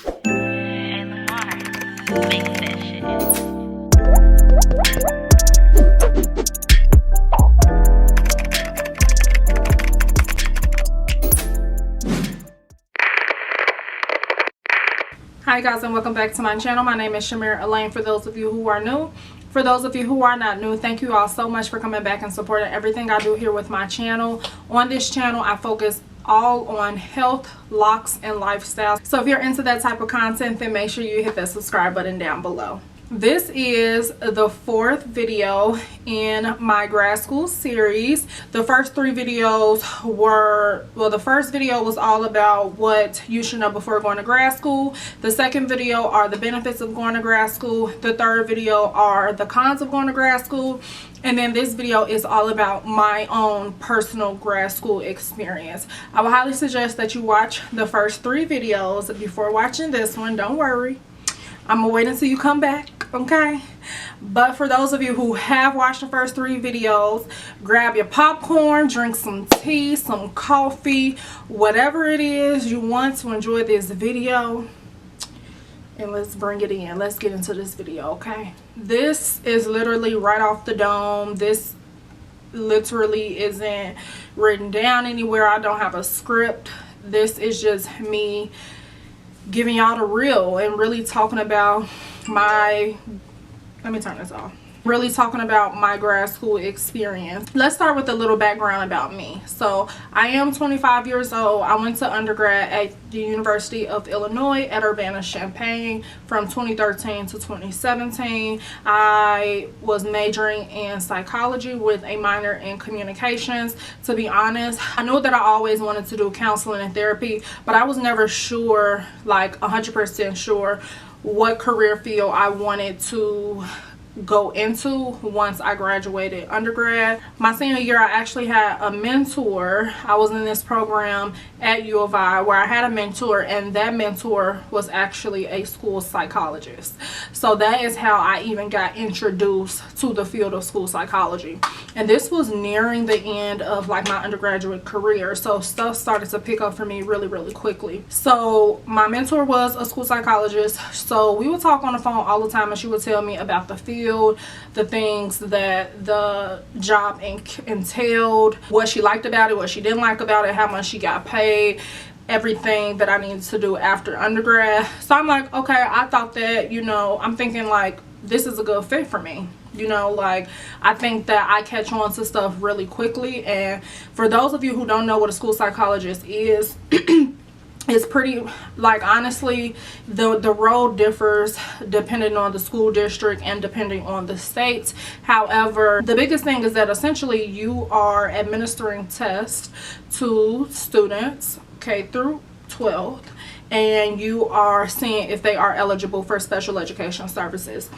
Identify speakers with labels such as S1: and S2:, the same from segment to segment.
S1: Hey Lamar, fix that shit.
S2: Hi guys, and welcome back to my channel. My name is Chamira Elaine. For those of you who are new, for those of you who are not new, thank you all so much for coming back and supporting everything I do here with my channel. On this channel, I focus all on health, locks, and lifestyle. So if you're into that type of content, then make sure you hit that subscribe button down below. This is the fourth video in my grad school series. The first three videos were, well, the first video was all about what you should know before going to grad school. The second video are the benefits of going to grad school. The third video are the cons of going to grad school. And then this video is all about my own personal grad school experience. I would highly suggest that you watch the first three videos before watching this one. Don't worry, I'm gonna wait until you come back, okay? But for those of you who have watched the first three videos, grab your popcorn, drink some tea, some coffee, whatever it is you want to enjoy this video, and let's bring it in. Let's get into this video, okay? This is literally right off the dome. This literally isn't written down anywhere. I don't have a script. This is just me giving y'all the real and really talking about my, let me turn this off, really talking about my grad school experience. Let's start with a little background about me. So I am 25 years old. I went to undergrad at the University of Illinois at Urbana-Champaign from 2013 to 2017. I was majoring in psychology with a minor in communications. To be honest, I knew that I always wanted to do counseling and therapy, but I was never sure, like 100% sure, what career field I wanted to go into once I graduated undergrad. My senior year, I actually had a mentor. I was in this program at U of I where I had a mentor, and that mentor was actually a school psychologist. So that is how I even got introduced to the field of school psychology. And this was nearing the end of like my undergraduate career, so stuff started to pick up for me really quickly. So my mentor was a school psychologist, so we would talk on the phone all the time, and she would tell me about the field, the things that the job entailed, what she liked about it, what she didn't like about it, how much she got paid, everything that I needed to do after undergrad. So I'm like, okay, I thought that, you know, I'm thinking like this is a good fit for me. You know, like I think that I catch on to stuff really quickly. And for those of you who don't know what a school psychologist is, it's pretty, like, honestly, the role differs depending on the school district and depending on the state. However, the biggest thing is that essentially you are administering tests to students K through 12th, and you are seeing if they are eligible for special education services.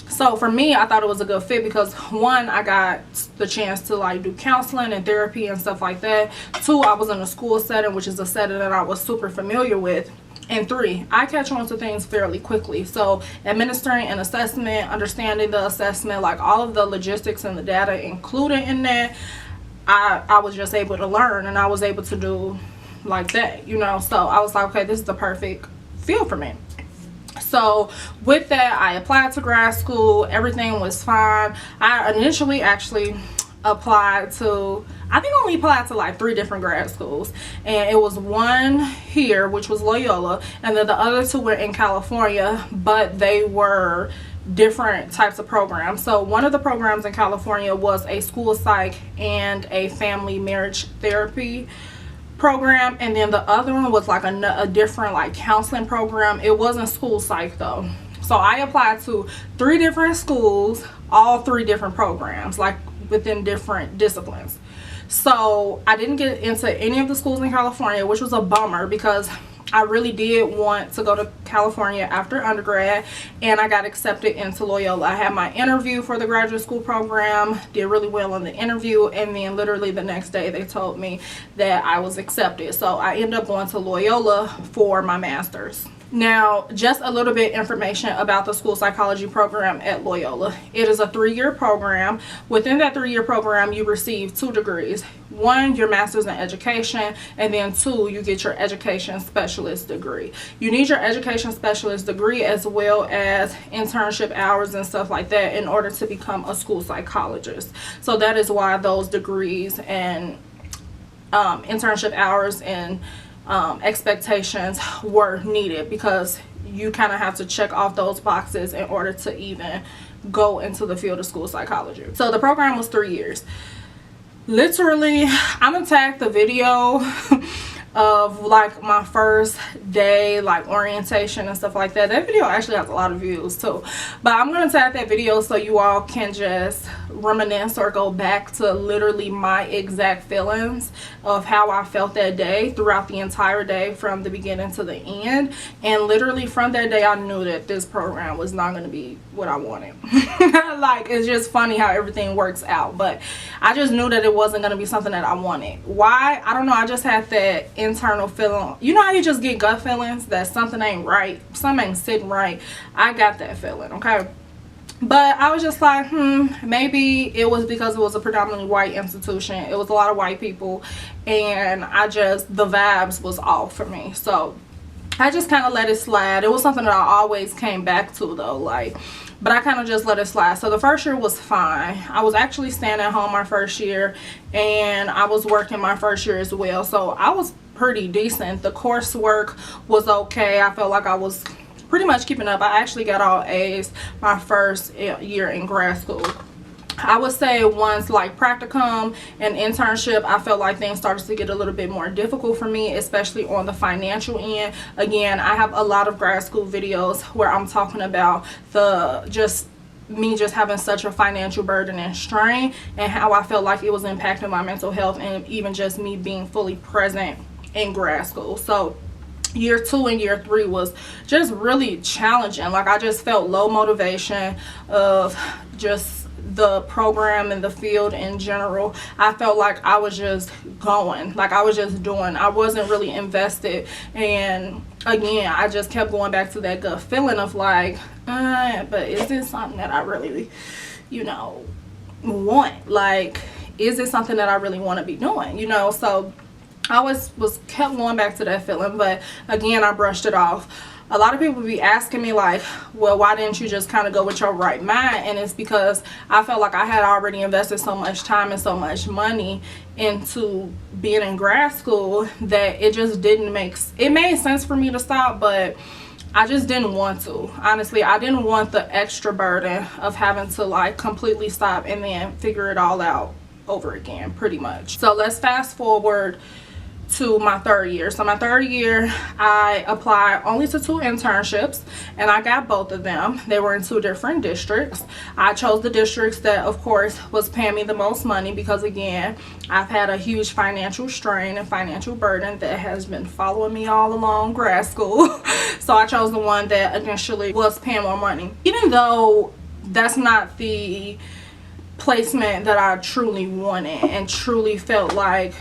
S2: So for me, I thought it was a good fit because one, I got the chance to like do counseling and therapy and stuff like that. Two, I was in a school setting, which is a setting that I was super familiar with. And three, I catch on to things fairly quickly. So administering an assessment, understanding the assessment, like all of the logistics and the data included in that, I was just able to learn, and I was able to do like that, you know. So I was like, okay, this is the perfect field for me. So with that, I applied to grad school. Everything was fine. I initially actually applied to, I think I only applied to like 3 different grad schools, and it was one here, which was Loyola, and then the other 2 were in California, but they were different types of programs. So one of the programs in California was a school psych and a family marriage therapy program, and then the other one was like a different like counseling program. It wasn't school psych though. So I applied to 3 different schools, all 3 different programs, like within different disciplines. So I didn't get into any of the schools in California, which was a bummer because I really did want to go to California after undergrad, and I got accepted into Loyola. I had my interview for the graduate school program, did really well in the interview, and then literally the next day they told me that I was accepted. So I ended up going to Loyola for my master's. Now, just a little bit information about the school psychology program at Loyola. It is a 3-year program. Within that 3-year program, you receive 2 degrees. 1, your master's in education, and then 2, you get your education specialist degree. You need your education specialist degree as well as internship hours and stuff like that in order to become a school psychologist. So that is why those degrees and internship hours and expectations were needed, because you kind of have to check off those boxes in order to even go into the field of school psychology. So the program was 3 years. Literally, I'm gonna tag the video of like my first day, like orientation and stuff like that. That video actually has a lot of views too, but I'm gonna tag that video so you all can just reminisce or go back to literally my exact feelings of how I felt that day throughout the entire day from the beginning to the end. And literally from that day I knew that this program was not going to be what I wanted. Like, it's just funny how everything works out, but I just knew that it wasn't going to be something that I wanted. Why? I don't know. I just had that internal feeling. You know how you just get gut feelings that something ain't right, something ain't sitting right? I got that feeling, okay? But I was just like, maybe it was because it was a predominantly white institution. It was a lot of white people, and the vibes was off for me. So I just kind of let it slide. It was something that I always came back to though, like, but I kind of just let it slide. So the first year was fine. I was actually staying at home my first year, and I was working my first year as well. So I was pretty decent. The coursework was okay. I felt like I was pretty much keeping up. I actually got all A's my first year in grad school. I would say once like practicum and internship, I felt like things started to get a little bit more difficult for me, especially on the financial end. Again, I have a lot of grad school videos where I'm talking about me just having such a financial burden and strain, and how I felt like it was impacting my mental health, and even just me being fully present in grad school. So year 2 and year 3 was just really challenging. Like, I just felt low motivation of just the program and the field in general. I felt like I was just going, like I was just doing. I wasn't really invested. And again, I just kept going back to that gut feeling of like, but is this something that I really, want? Like, is it something that I really want to be doing? So I was kept going back to that feeling, but again, I brushed it off. A lot of people be asking me like, well, why didn't you just kind of go with your right mind? And it's because I felt like I had already invested so much time and so much money into being in grad school that it just it made sense for me to stop, but I just didn't want to. Honestly, I didn't want the extra burden of having to like completely stop and then figure it all out over again, pretty much. So let's fast forward to my 3rd year. So my 3rd year, I applied only to 2 internships, and I got both of them. They were in 2 different districts. I chose the districts that, of course, was paying me the most money, because again, I've had a huge financial strain and financial burden that has been following me all along grad school. So I chose the one that initially was paying more money, even though that's not the placement that I truly wanted and truly felt like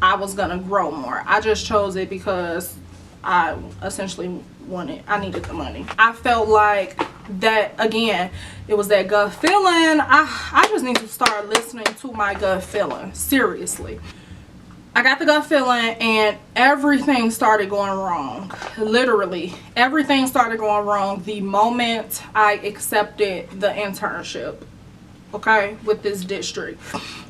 S2: I was gonna grow more. I just chose it because I essentially I needed the money. I felt like that, again, it was that gut feeling. I just need to start listening to my gut feeling, seriously. I got the gut feeling, and everything started going wrong. Literally, everything started going wrong the moment I accepted the internship, okay, with this district.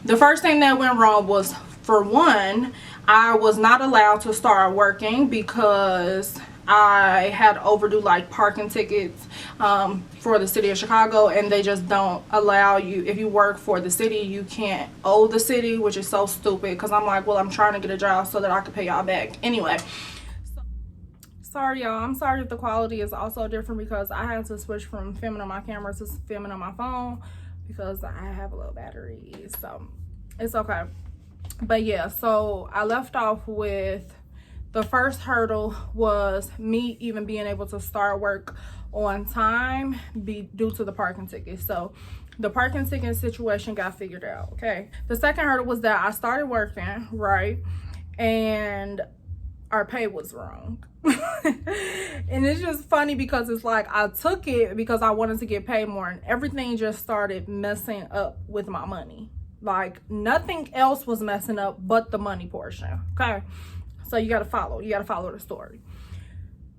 S2: The first thing that went wrong was, for one, I was not allowed to start working because I had overdue like parking tickets for the city of Chicago, and they just don't allow you. If you work for the city, you can't owe the city, which is so stupid, because I'm like, well, I'm trying to get a job so that I can pay y'all back. Anyway, sorry y'all, I'm sorry if the quality is also different, because I had to switch from filming on my camera to filming on my phone because I have a low battery, so it's okay. But yeah, so I left off with the first hurdle was me even being able to start work on time due to the parking ticket. So the parking ticket situation got figured out, okay? The second hurdle was that I started working, right? And our pay was wrong. And it's just funny because it's like I took it because I wanted to get paid more, and everything just started messing up with my money. Like nothing else was messing up but the money portion. Okay, so you got to follow the story.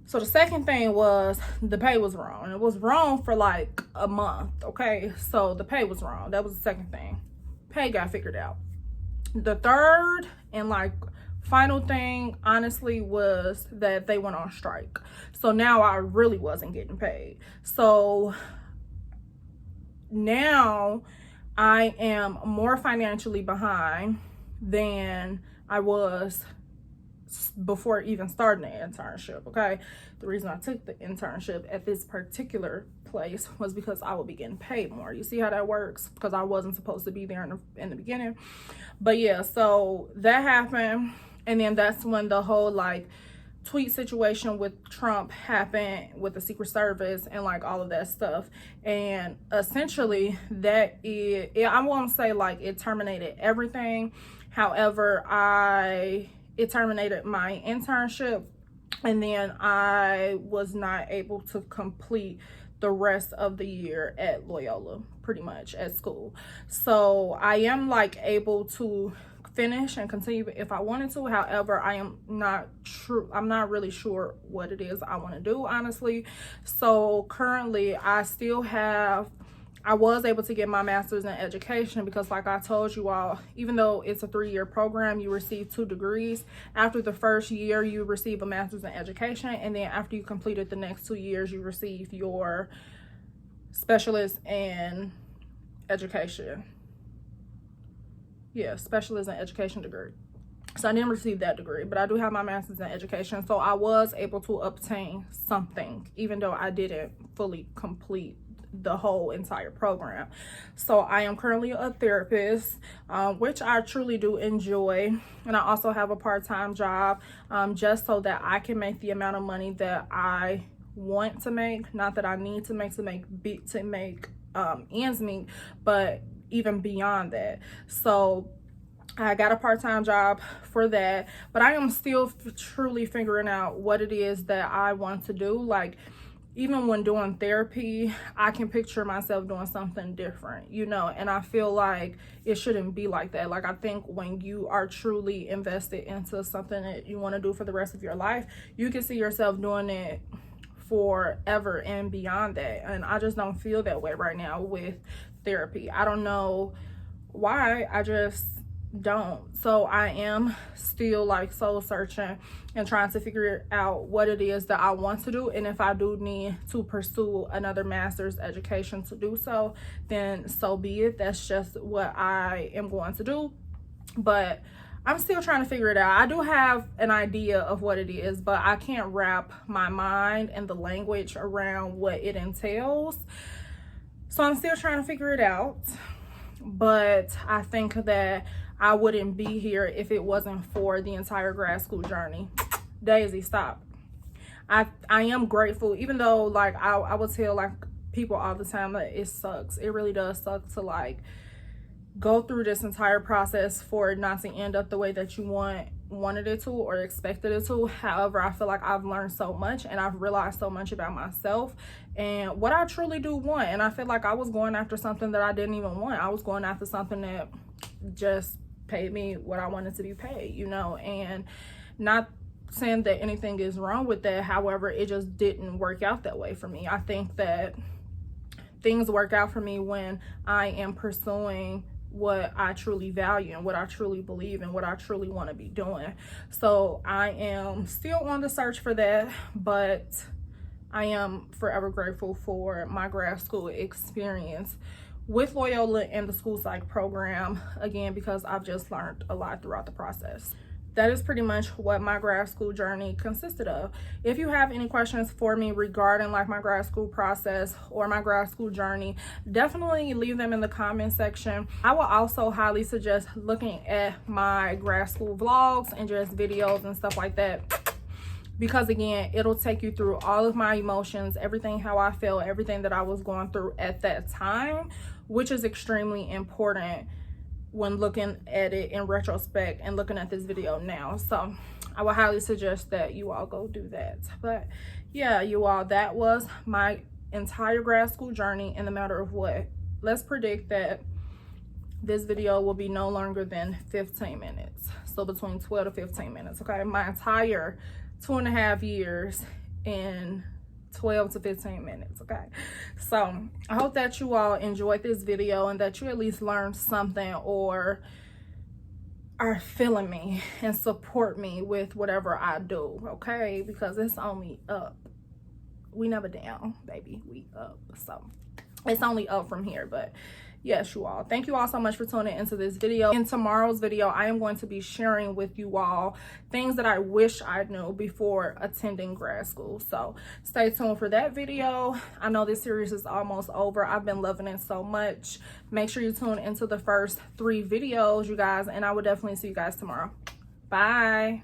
S2: So the second thing was the pay was wrong, and it was wrong for like a month. Okay, so the pay was wrong. That was the second thing. Pay got figured out. The third and like final thing, honestly, was that they went on strike. So now I really wasn't getting paid. So now I am more financially behind than I was before even starting the internship. Okay, the reason I took the internship at this particular place was because I would be getting paid more. You see how that works? Because I wasn't supposed to be there in the beginning. But yeah, so that happened, and then that's when the whole like tweet situation with Trump happened with the Secret Service and like all of that stuff. And essentially that I won't say like it terminated everything. However, it terminated my internship, and then I was not able to complete the rest of the year at Loyola, pretty much at school. So I am like able to finish and continue if I wanted to. However, I'm not really sure what it is I want to do, honestly. So currently I was able to get my master's in education because, like I told you all, even though it's a 3-year program, you receive 2 degrees. After the first year, you receive a master's in education, and then after you completed the next 2 years, you receive your specialist in education. Yeah, specialist in education degree. So I didn't receive that degree, but I do have my master's in education. So I was able to obtain something, even though I didn't fully complete the whole entire program. So I am currently a therapist, which I truly do enjoy, and I also have a part-time job, just so that I can make the amount of money that I want to make, not that I need to make ends meet, but even beyond that. So I got a part-time job for that, but I am still truly figuring out what it is that I want to do. Like, even when doing therapy, I can picture myself doing something different, and I feel like it shouldn't be like that. Like, I think when you are truly invested into something that you want to do for the rest of your life, you can see yourself doing it forever and beyond that. And I just don't feel that way right now with therapy. I don't know why, I just don't. So I am still like soul searching and trying to figure out what it is that I want to do, and if I do need to pursue another master's education to do so, then so be it. That's just what I am going to do, but I'm still trying to figure it out. I do have an idea of what it is, but I can't wrap my mind and the language around what it entails. So I'm still trying to figure it out, but I think that I wouldn't be here if it wasn't for the entire grad school journey. Daisy, stop. I am grateful, even though like I would tell like people all the time that it sucks. It really does suck to like go through this entire process for it not to end up the way that you wanted it to or expected it to. However, I feel like I've learned so much, and I've realized so much about myself and what I truly do want. And I feel like I was going after something that I didn't even want. I was going after something that just paid me what I wanted to be paid, and not saying that anything is wrong with that. However, it just didn't work out that way for me. I think that things work out for me when I am pursuing what I truly value and what I truly believe and what I truly want to be doing. So I am still on the search for that, but I am forever grateful for my grad school experience with Loyola and the school psych program, again, because I've just learned a lot throughout the process. That is pretty much what my grad school journey consisted of. If you have any questions for me regarding like my grad school process or my grad school journey, definitely leave them in the comment section. I will also highly suggest looking at my grad school vlogs and just videos and stuff like that, because again, it'll take you through all of my emotions, everything how I felt, everything that I was going through at that time, which is extremely important when looking at it in retrospect and looking at this video now. So I would highly suggest that you all go do that. But yeah, you all, that was my entire grad school journey in the matter of what? Let's predict that this video will be no longer than 15 minutes. So between 12 to 15 minutes, okay? My entire 2.5 years in 12 to 15 minutes, okay? So I hope that you all enjoyed this video and that you at least learned something or are feeling me and support me with whatever I do, okay? Because it's only up. We never down, baby. We up. So it's only up from here. But yes, you all, thank you all so much for tuning into this video. In tomorrow's video, I am going to be sharing with you all things that I wish I knew before attending grad school. So stay tuned for that video. I know this series is almost over. I've been loving it so much. Make sure you tune into the first 3 videos, you guys, and I will definitely see you guys tomorrow. Bye.